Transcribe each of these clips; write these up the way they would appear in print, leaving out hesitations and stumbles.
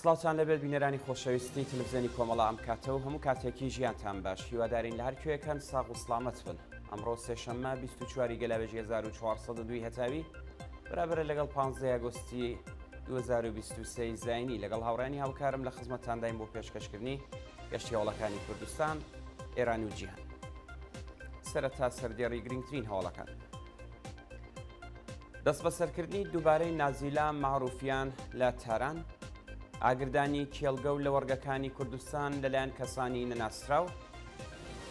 سڵاوتان لەبێت بینەرانی خۆشەویستی تەلەڤیزیۆنی کۆمەڵە ئەم کاتەوە هەموو کاتێکی ژیانتان باش هیوادارین لە هەر کوێیەکەن ساغ و سڵامەت بن. ئەمڕۆ سێشەممە 24 گەلاوێژی 1402 هەتاوی بەرابەرە لەگەڵ 15 ئاگۆستی 2023 زاینی لەگەڵ هاوڕانی هاوکارم لە خزمەتتانداین بۆ پێشکەشکردنی گەشتی هەوڵەکانی کوردستان، ئێران و جیهان. سەرەتا سەردێڕی گرنگترین هەوڵەکان. دەست بەسەرکردنی دووبارەی نازیلا معروفیان لە تاران، ئاگردانی کێڵگە و لە وەرگەکانی کوردستان لەلایەن کەسانی نەناسراو،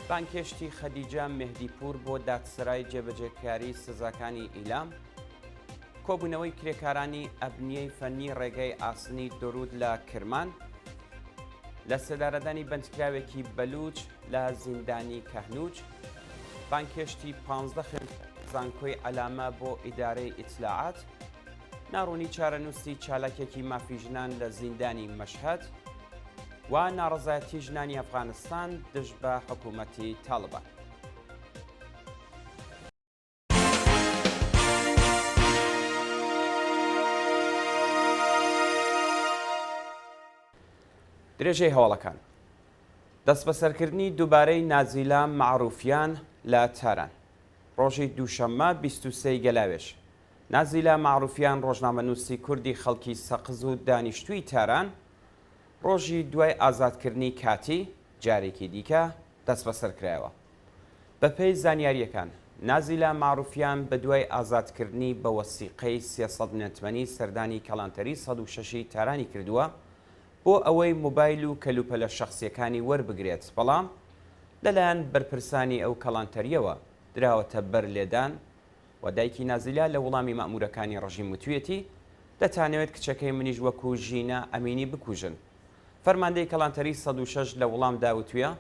بانکێشتی خەدیجە مێهدیپور بۆ دادسەرای جێبەجێکاری سزاکانی ئیلام، کۆبوونەوەی کرێکارانی ئەبنیەی فەنی ڕێگەی ئاسنی دورود لە کرمان، لە سەدارەدانی بەندکراوێکی بەلوچ لە زیندانی کەهنوج، بانکێشتی 15 زانکۆی ئەلامە بۆ ئیدارەی ئیتلاعات، ناڕوونی چارەنووسی چالاکێکی مافی ژنان لە زیندانی مەشهەد و ناڕەزایەتی ژنانی ئەفغانستان دژ بە حکوومەتی تاڵبان. درێژەی هەوڵەکان. دەست بەسەرکردنی دووبارەی نازیلا معروفیان لە تاران. ڕۆژی دووشەممە 23 گەلاوێژ. نازیلا معروفیان ڕۆژنامەنووسی کوردی خەڵکی سەقز و دانیشتووی تاران ڕۆژی دوای ئازادکردنی کاتی جارێکی دیکە دەست بەسەرکرایەوە. بەپێی زانیاریەکان نازیلا معروفیان بە دوای ئازادکردنی بە وەسیقەی 300 نەتمەنی سەردانی کەڵانتەری 106 تارانی کردووە بۆ ئەوەی موبایل و کەلوپەلە شەخسیەکانی وەربگرێت، بەڵام لەلایەن بەرپرسانی ئەو کەڵانتەریەوە دراوەتە بەر لێدان و دایکی نازیلا لە وەڵامی مەئمورەکانی ڕژیم وتویەتی دەتانەوێت کچەکەی منیش وەکو ژینە ئەمینی بکوژن. فەرماندەی کەڵانتەری 106 لە وەڵام داوتویە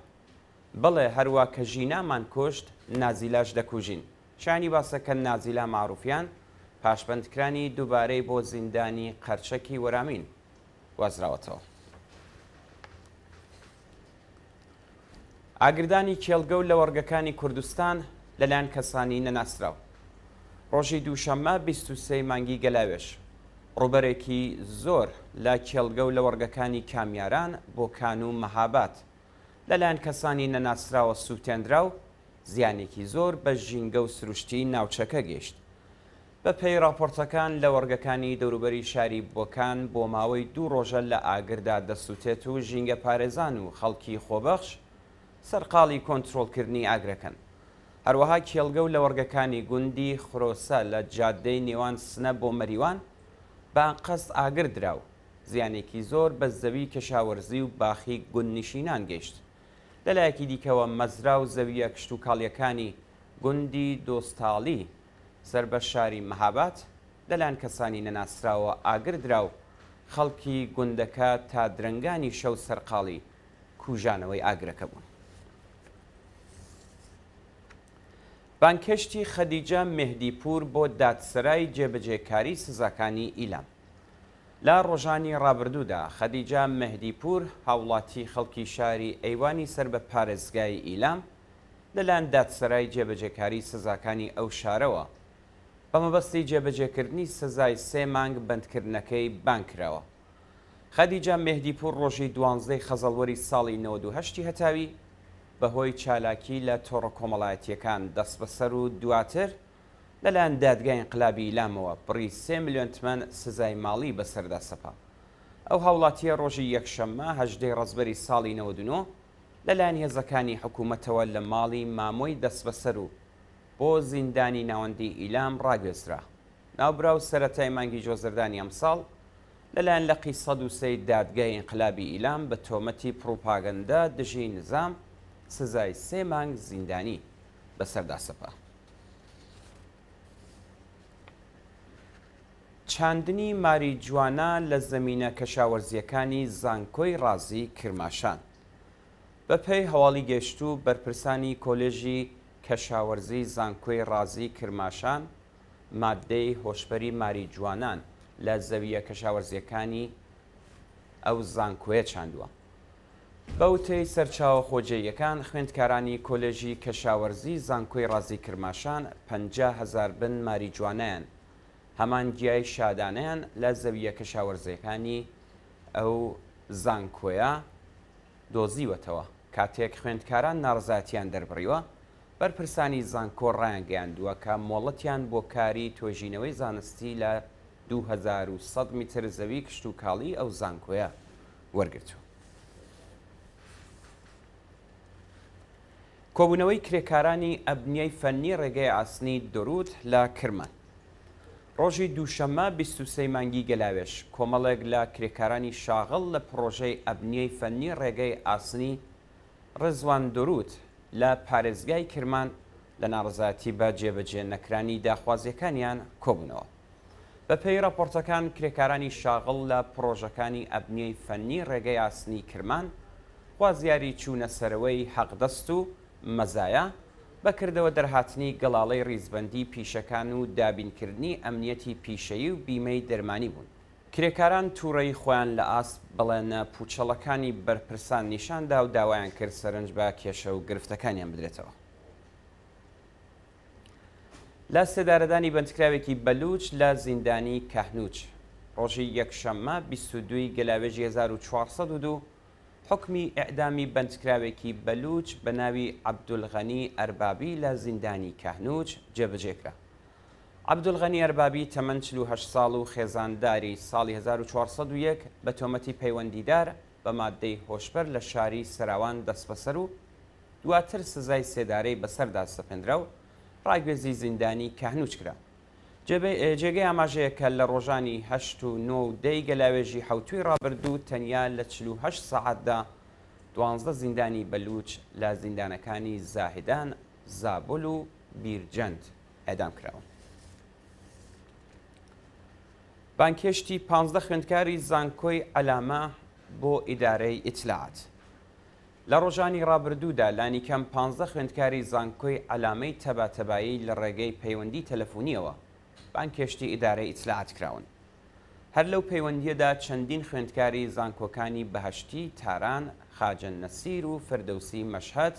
بڵێ هەروە کە ژینامان کوشت نازیلاش دەکوژین. شانی باسەکە نازیلا معروفیان پاشبەندکرانی دووبارەی بۆ زیندانی قەرچەکی وەرامین وازراوەتەوە. ئاگردانی کێڵگە و لە وەرگەکانی کوردستان لەلایەن کەسانی نەناسراو. ڕۆژی دووشەممە 23 مانگی گەلاوێژ ڕوبەرێکی زۆر لە کێڵگە و لە وەرگەکانی کامیاران بۆ کان و مەهابات لەلایەن کەسانی نەناسراوە سووتێنرا و زیانێکی زۆر بە ژینگە و سروشتی ناوچەکە گەیشت. بە پێی راپۆرتەکان لە وەرگەکانی دەوروبەری شاری بۆکان بۆ ماوەی 2 ڕۆژە لە ئاگردا دەسووتێت و ژینگە پارێزان و خەڵکی خۆبەخش سەرقاڵی کۆنتترۆلکردنی ئاگرەکەن. هەروەها کێڵگە و لە وەرگەکانی گوندی خرۆسە لە جادەی نێوان سنە بۆ مەریوان بە قەست ئاگر دراو، زیانێکی زۆر بە زەوی کەشاوەرزی و باخی گوندنشینان گەیشت. لەلایەکی دیکەوە مەزرا و زەویە کشت و کاڵیەکانی گوندی دۆستاڵی سەر بە شاری مەهابات لەلایەن کەسانی نەناسراوە ئاگر دراو، خەڵکی گوندەکە تا درنگانی شەو سەرقاڵی کوژانەوەی ئاگرەکە بوون. بانکێشتی خەدیجە مێهدیپور بۆ دادسەرای جێبەجێکاری سزاکانی ئیلام. لە ڕۆژانی ڕابردوودا خەدیجە مێهدیپور هاوڵاتی خەڵکی شاری ئەیوانی سەر بە پارێزگای ئیلام لەلایەن دادسەرای جێبەجێکاری سزاکانی ئەو شارەوە بە مەبەستی جێبەجێکردنی سزای 3 مانگ بەندکردنەکەی بانکراوە. خەدیجە مێهدیپور ڕۆژی 12 خەزەڵوەری ساڵی 98 هەتاوی بەهۆی چالاکی لە تۆڕە کۆمەڵایەتیەکان دەست بەسەر و دواتر لەلایەن دادگای ئینقلابی ئیلامەوە بڕی 3 ملیۆن تمەن سزای ماڵی بەسەردا سەپا. ئەو هاوڵاتیە ڕۆژی یەکشەممە 18 ڕەزبەری ساڵی 99 لەلایەن هێزەکانی حکوومەتەوە لە ماڵی مامۆی دەست بەسەر و بۆ زیندانی ناوەندی ئیلام ڕاگەزرا. ناوبراو سەرەتای مانگی جۆزەردانی ئەمساڵ لەلایەن لەقی 103 دادگای ئینقلابی ئیلام بە تۆمەتی پڕۆپاگەندە دژی نظام سزای 3 مانگ زیندانی بەسەردا سەپا. چاندنی ماریجوانە لە زەمینە کەشاوەرزیەکانی زانکۆی ڕازی کرماشان. بەپێی هەواڵی گەشت و بەرپرسانی کۆلێژی کەشاوەرزی زانکۆی ڕازی کرماشان مادەی هۆشبەری ماریجوانان لە زەویە کەشاوەرزیەکانی ئەو زانکۆیە چاندووە. بەوتەی سەرچاوە خۆجێیەکان خوێندکارانی کۆلێژی کەشاوەرزی زانکۆی ڕازی کرماشان 50,000 بن ماریجوانیان هەمان گیای شادانیان لە زەویە کەشاوەرزیەکانی ئەو زانکۆیە دۆزیوەتەوە کاتێک خوێندکاران ناڕزایەتیان دەربڕیوە بەرپرسانی زانکۆ ڕایانگەیاندووە کە مۆڵەتیان بۆ کاری تۆژینەوەی زانستی لە 2100 میتر زەوی کشت و کاڵی ئەو زانکۆیە وەرگرتووە. کۆبوونەوەی کرێکارانی ئەبنیەی فەنی ڕێگەی ئاسنی دروود لە کرمان. ڕۆژی دووشەممە 23 مانگی گەلاوێش کۆمەڵێک لە کرێکارانی شاغڵ لە پرۆژەی ئەبنیەی فەنی ڕێگەی ئاسنی ڕزوان دروود لە پارێزگای کرمان لە ناڕزایەتی بە جێبەجێ نەکرانی داخوازیەکانیان کۆبوونەوە. بەپێی راپۆرتەکان کرێکارانی شاغڵ لە پرۆژەکانی ئەبنیەی فەنی ڕێگەی ئاسنی کرمان خوازیاری چوونە سەرەوەی حەقدەست و مەزایە بەکردەوە دەرهاتنی گەڵاڵەی ڕیزبەندی پیشەکان و دابینکردنی ئەمنیەتی پیشەیی و بیمەی دەرمانی بوون. کرێکاران تووڕەی خۆیان لە ئاسپ بڵێنە پوچەڵەکانی بەرپرسان نیشاندا و داوایان کرد سەرنج بە کێشە و گرفتەکانیان بدرێتەوە. لە سێدارەدانی بەندکراوێکی بەلوچ لە زیندانی کەحنوچ ڕۆژی یەکشەممە 22 گەلاوێژی 1402 حکمی ئەعدامی بەندکراوێکی بەلوچ بە ناوی عەبدولغەنی ئەربابی لە زیندانی کەحنوچ جێبەجێکرا. عەبدولغەنی ئەربابی تەمەن 48 ساڵ و خێزانداری ساڵی 1401 بە تۆمەتی پەیوەندیدار بە مادەی هۆشبەر لە شاری سەراوان دەست بەسەر و دواتر سزای سێدارەی بەسەردا سەپێنرا و ڕاگوێزی زیندانی کەحنوچ کرا. جێگەی ئاماژەیە کە لە ڕۆژانی 8 و 9 و 10 گەلاوێژی حوتوی ڕابردوو تەنیا لە 48 سەعاتدا 12 زیندانی بەلوچ لە زیندانەکانی زاهدان، زابل و بیرجەند ئەدام کراون. بانکێشتی 15 خوێندکاری زانکۆی ئەلامە بۆ ئیدارەی ئیتلاعات. لە ڕۆژانی ڕابردوودا لانی کەم 15 خوێندکاری زانکۆی ئەلامەی تەباتەبایی لە ڕێگەی پەیوەندی تەلەفۆنیەوە بانکێشتی ئیدارەی ئیتلاعات کراون. هەر لەو پەیوەندیەدا چەندین خوێندکاری زانکۆکانی بەهەشتی، تاران، خاجەن نەسیر و فردەوسی مەشهەد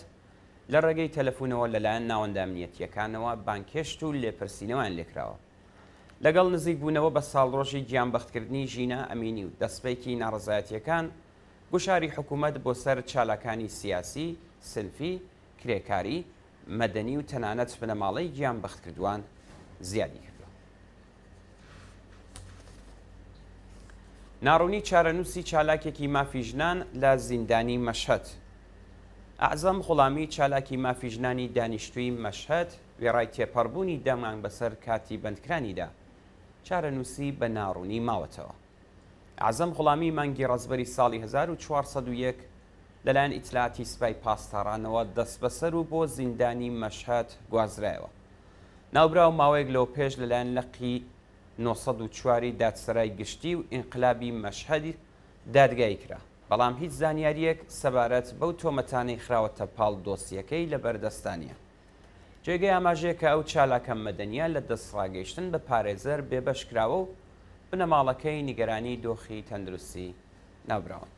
لە ڕێگەی تەلەفۆنەوە لەلایەن ناوەندە ئەمنیەتیەکانەوە بانکێشت و لێپرسینەوەیان لێکراوە. لەگەڵ نزیک بوونەوە بە ساڵڕۆژی گیانبەختکردنی ژینە ئەمینی و دەستپێکی ناڕزایەتیەکان گوشاری حکوومەت بۆ سەر چالاکانی سیاسی، سنفی، کرێکاری، مەدەنی و تەنانەت بنەماڵەی گیانبەختکردووان زیادی کردووە. ناڕوونی چارەنووسی چالاکێکی مافی ژنان لە زیندانی مەشهەد. ئەعزەم غوڵامی چالاکی مافی ژنانی دانیشتووی مەشهەد وێڕای تێپەڕبوونی دەمان بەسەر کاتی بەندکرانیدا چارەنووسی بە ناڕوونی ماوەتەوە. ئەعزەم غوڵامی مانگی ڕەزبەری ساڵی 1401 لەلایەن ئیتلاعاتی سوپای پاسدارانەوە دەست بەسەر و بۆ زیندانی مەشهەد گوازرایەوە. ناوبراو ماوەیەک لەو پێش لەلایەن لەقی 904 دادسەرای گشتی و ئینقلابی مەشهەدی دادگای کرا، بەڵام هیچ زانیاریەک سەبارەت بەو تۆمەتانەی خراوەتە پاڵ دۆسیەکەی لە بەردەستانیە. جێگەی ئاماژەیە کە ئەو چالاکە مەدەنیە لە دەستڕاگەیشتن بە پارێزەر بێبەشکراوە و بنەماڵەکەی نیگەرانی دۆخی تەندروستی ناوبراون.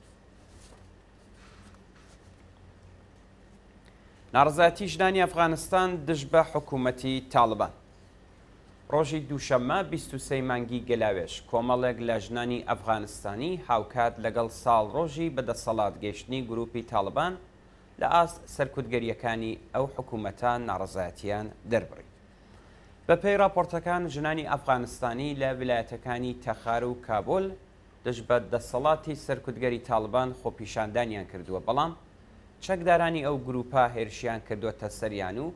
ناڕزایەتی ژنانی ئەفغانستان دژ بە حکوومەتی تاڵبان. ڕۆژی دووشەممە 23 مانگی گەلاوێش کۆمەڵێک لە ژنانی ئەفغانستانی هاوکات لەگەڵ ساڵ ڕۆژی بەدەسەڵات گەیشتنی گروپی تاڵبان لە ئاست سەرکوتگەریەکانی ئەو حکوومەتە ناڕزایەتیان دەربڕی. بەپێی راپۆرتەکان ژنانی ئەفغانستانی لە ویلایەتەکانی تەخار و کابۆل دژ بە دەسەڵاتی سەرکوتگەری تاڵبان خۆپیشاندانیان کردووە، بەڵام چەکدارانی ئەو گروپە هێرشیان کردووەتە سەریان و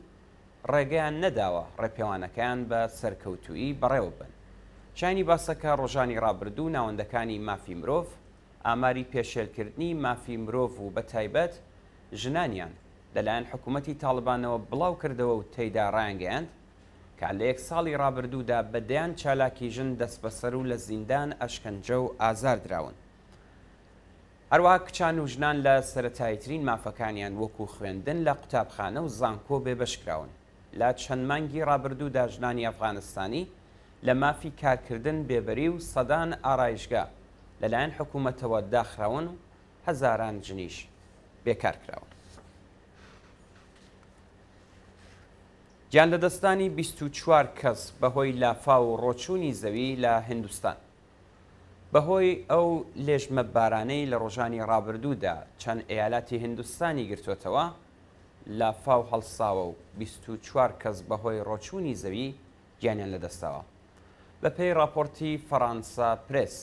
ڕێگەیان نەداوە ڕێپێوانەکەیان بە سەرکەوتویی بەڕێوە بن. شانی باسەکە ڕۆژانی ڕابردوو ناوەندەکانی مافی مرۆڤ ئاماری پێشێلکردنی مافی مرۆڤ و بە تایبەت ژنانیان لەلایەن حکوومەتی تاڵبانەوە بڵاو کردەوە و تێیدا ڕایانگەیاند کە لە یەک ساڵی ڕابردوودا بەدەیان چالاکی ژن دەست بەسەر و لە زیندان ئەشکەنجە و ئازار دراون. هەروەها کچان و ژنان لە سەرەتاییترین مافەکانیان وەکو خوێندن لە قوتابخانە و زانکۆ بێبەشکراون. لە چەند مانگی ڕابردوودا ژنانی ئەفغانستانی لە مافی کارکردن بێبەری و سەدان ئارایشگا لەلایەن حکوومەتەوە داخراون و هەزاران ژنیش بێکار کراون. گیان لەدەستانی 24 کەس بەهۆی لافا و ڕۆچوونی زەوی لە هیندستان. بەهۆی ئەو لێژمە بارانەی لە ڕۆژانی ڕابردوودا چەند ئەیالاتی هیندستانی گرتوێتەوە لافاو هەڵساوە و 24 کەس بەهۆی ڕۆچوونی زەوی گیانیان لەدەستەوە. بە پێی راپۆرتی فەرانسا پرس،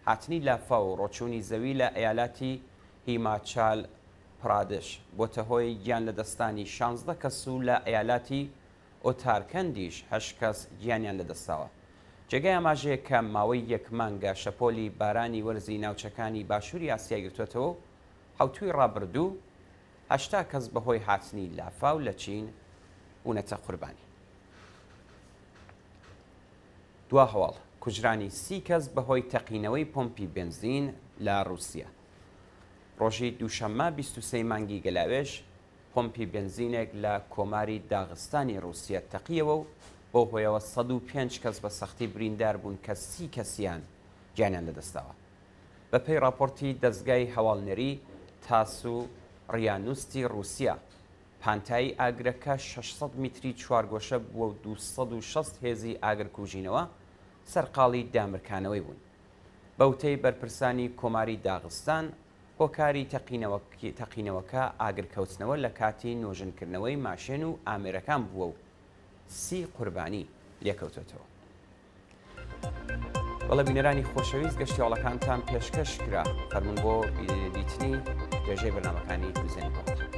هاتنی لافاو و ڕۆچوونی زەوی لە ئەیالاتی هیماچال پرادش بۆتە هۆی گیان لەدەستانی 16 کەس و لە ئەیالاتی ئۆتارکەندیش 8 کەس گیانیان لەدەستاوە. جێگای ئاماژەیە کە ماوەی یەک مانگە شەپۆلی بارانی وەرزی ناوچەکانی باشووری ئاسیا گرتوێتەوە، هەوتوی ڕابردوو 80 کەس بەهۆی هاتنی لافاو لە چین بوونەتە قوربانی. دوا هەواڵ کوژرانی 30 کەس بەهۆی تەقینەوەی پۆمپی بنزین لە رووسیا. ڕۆژی دووشەممە 23 مانگی گەلاوێژ پۆمپی بنزینێک لە کۆماری داغستانی رووسیا تەقیەوە و بۆ هۆیەوە 105 کەس بە سەختی بریندار بوون کە 30 کەسیان گیانیان لەدەستاوە. بە پێی راپۆرتی دەستگای هەواڵنەری تاسو ڕیانوستی رووسیا، پانتایی ئاگرەکە 600 میتری چوارگۆشە بووە و 260 هێزی ئاگرکوژینەوە سەرقاڵی دامرکانەوەی بوون. بەوتەی بەرپرسانی کۆماری داغستان، هۆکاری تەقینەوەکە ئاگرکەوتنەوە لە کاتی نۆژنکردنەوەی ماشێن و ئامێرەکان بووە و 30 قوربانی لێکەوتێتەوە. بەڵە بینەرانی خۆشەویست گەشتیاڵەکانتان پێشکەش کرا فەرمون بۆ دیتنی درێژەی بەرنامەکانی دووزێنی بۆ.